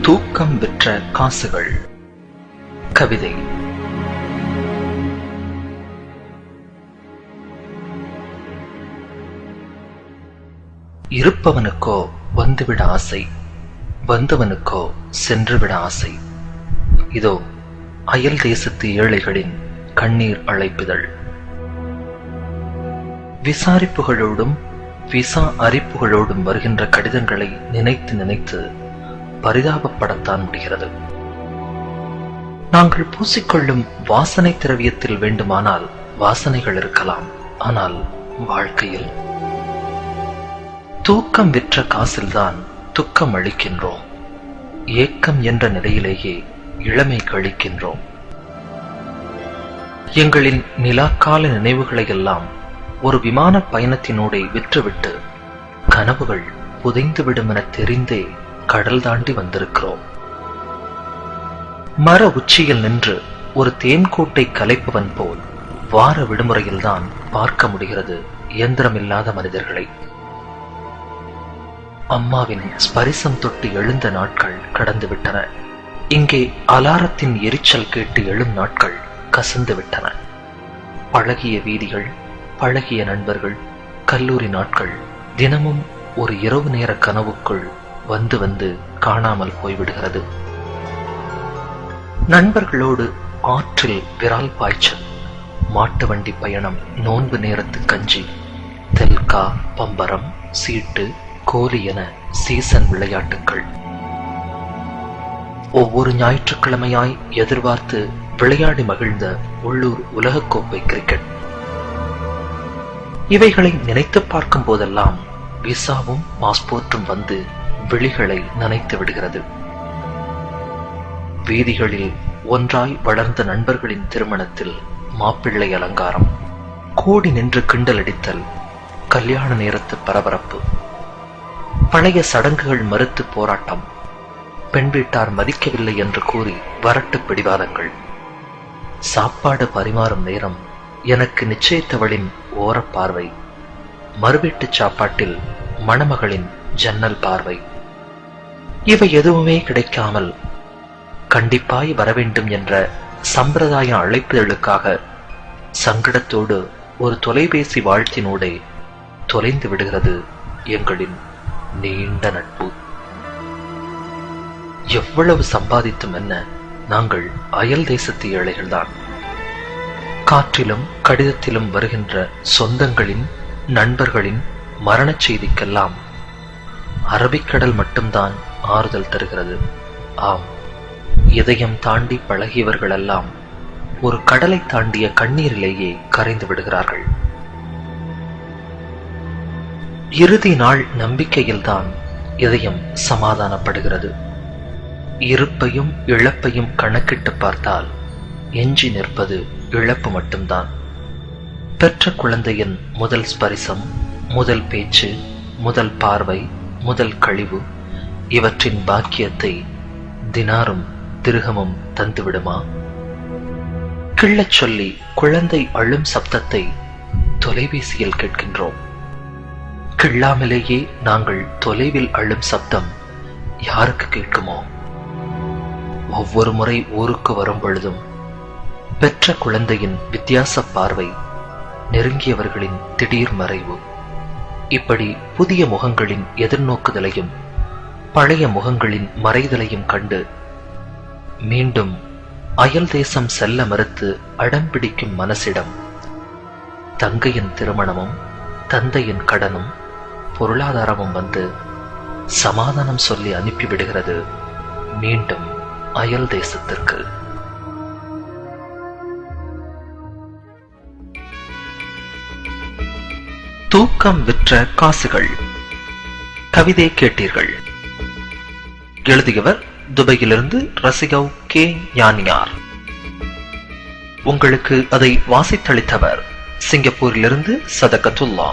தூக்கம் விற்ற காசுகள். கவிதை. இருப்பவனுக்கோ வந்துவிட ஆசை, வந்தவனுக்கோ சென்றுவிட ஆசை. இதோ அயல் தேசத்து ஏழைகளின் கண்ணீர் அழைப்புதல். விசாரிப்புகளோடும் விசா அறிப்புகளோடும் வருகின்ற கடிதங்களை நினைத்து நினைத்து பரிதாபப்படத்தான் முடிகிறது. நாங்கள் பூசிக்கொள்ளும் வாசனை திரவியத்தில் வேண்டுமானால் வாசனைகள் இருக்கலாம், ஆனால் வாழ்க்கையில் தூக்கம் விற்ற காசில்தான் துக்கம் அளிக்கின்றோம். ஏக்கம் என்ற நிலையிலேயே இளமை கழிக்கின்றோம். எங்களின் நிலாக்கால நினைவுகளை எல்லாம் ஒரு விமான பயணத்தினூடே விற்றுவிட்டு கனவுகள் புதைந்துவிடும் என தெரிந்தே கடல் தாண்டி வந்திருக்கிறோம். மர உச்சியில் நின்று ஒரு தேன்கூட்டை கலைப்பவன் போல் வார விடுமுறையில்தான் பார்க்க முடிகிறது இயந்திரமில்லாத மனிதர்களை. அம்மாவின் ஸ்பரிசம் தொட்டு எழுந்த நாட்கள் கடந்து விட்டன. இங்கே அலாரத்தின் எரிச்சல் கேட்டு எழும் நாட்கள் கசந்து விட்டன. பழகிய வீதிகள், பழகிய நண்பர்கள், கல்லூரி நாட்கள் தினமும் ஒரு இரவு நேர கனவுக்குள் வந்து வந்து காணாமல் போய்விடுகிறது. நண்பர்களோடு ஆற்றில் விரால் பாய்ச்சல், மாட்டு வண்டி பயணம், நோன்பு நேரத்து கஞ்சி, தெல்கா, பம்பரம், சீட்டு, கோலி என சீசன் விளையாட்டுக்கள். ஒவ்வொரு ஞாயிற்றுக்கிழமையாய் எதிர்பார்த்து விளையாடி மகிழ்ந்த உள்ளூர் உலகக்கோப்பை கிரிக்கெட். இவைகளை நினைத்து பார்க்கும் போதெல்லாம் விசாவும் பாஸ்போர்ட்டும் வந்து விழிகளை நனைத்து விடுகிறது. வீதிகளில் ஒன்றாய் வளர்ந்த நண்பர்களின் திருமணத்தில் மாப்பிள்ளை அலங்காரம், கூடி நின்று கிண்டல் அடித்தல், கல்யாண நேரத்து பரபரப்பு, பழைய சடங்குகள் மறுத்து போராட்டம், பெண் வீட்டார் மதிக்கவில்லை என்று கூறி வரட்டு பிடிவாதங்கள், சாப்பாடு பரிமாறும் நேரம் எனக்கு நிச்சயித்தவளின் ஓரப்பார்வை, மறுவீட்டு சாப்பாட்டில் மணமகளின் ஜன்னல் பார்வை. இவை எதுவுமே கிடைக்காமல் கண்டிப்பாய் வரவேண்டும் என்ற சம்பிரதாய அழைப்புதலுக்காக சங்கடத்தோடு ஒரு தொலைபேசி வாழ்த்தினூடே தொலைந்து விடுகிறது எங்களின் நீண்ட நட்பு. எவ்வளவு சம்பாதித்தும் என்ன, நாங்கள் அயல் தேசத்து ஏழைகள்தான். காற்றிலும் கடிதத்திலும் வருகின்ற சொந்தங்களின், நண்பர்களின் மரணச் செய்திக்கெல்லாம் அரபிக்கடல் மட்டும்தான் ஆறுதல் தருகிறது. ஆம், இதயம் தாண்டி பழகியவர்களெல்லாம் ஒரு கடலை தாண்டிய கண்ணீரிலேயே கரைந்து விடுகிறார்கள். இறுதி நாள் நம்பிக்கையில்தான் இதயம் சமாதானப்படுகிறது. இருப்பையும் இழப்பையும் கணக்கிட்டு பார்த்தால் எஞ்சி நிற்பது இழப்பு மட்டும்தான். பெற்ற குழந்தையின் முதல் ஸ்பரிசம், முதல் பேச்சு, முதல் பார்வை, முதல் கழிவு, இவற்றின் பாக்கியத்தை தினாரும் திருகமும் தந்துவிடுமா? கிள்ளச் சொல்லி குழந்தை அழும் சப்தத்தை தொலைபேசியில் கேட்கின்றோம். கிள்ளாமலேயே நாங்கள் தொலைவில் அழும் சப்தம் யாருக்கு கேட்குமோ? ஒவ்வொரு முறை ஊருக்கு வரும் பொழுதும் பெற்ற குழந்தையின் வித்தியாச பார்வை, நெருங்கியவர்களின் திடீர் மறைவு, இப்படி புதிய முகங்களின் எதிர்நோக்குதலையும் பழைய முகங்களின் மறைதலையும் கண்டு மீண்டும் அயல் தேசம் செல்ல மறுத்து அடம்பிடிக்கும் மனசிடம் தங்கையின் திருமணமும் தந்தையின் கடனும் பொருளாதாரமும் வந்து சமாதானம் சொல்லி அனுப்பிவிடுகிறது மீண்டும் அயல் தேசத்திற்கு. தூக்கம் விற்ற காசுகள். கவிதை கேட்டீர்கள். எழுதியவர் துபாயிலிருந்து ரசிகவ் கே ஞானியார். உங்களுக்கு அதை வாசித்தளித்தவர் சிங்கப்பூரிலிருந்து சதகத்துல்லா.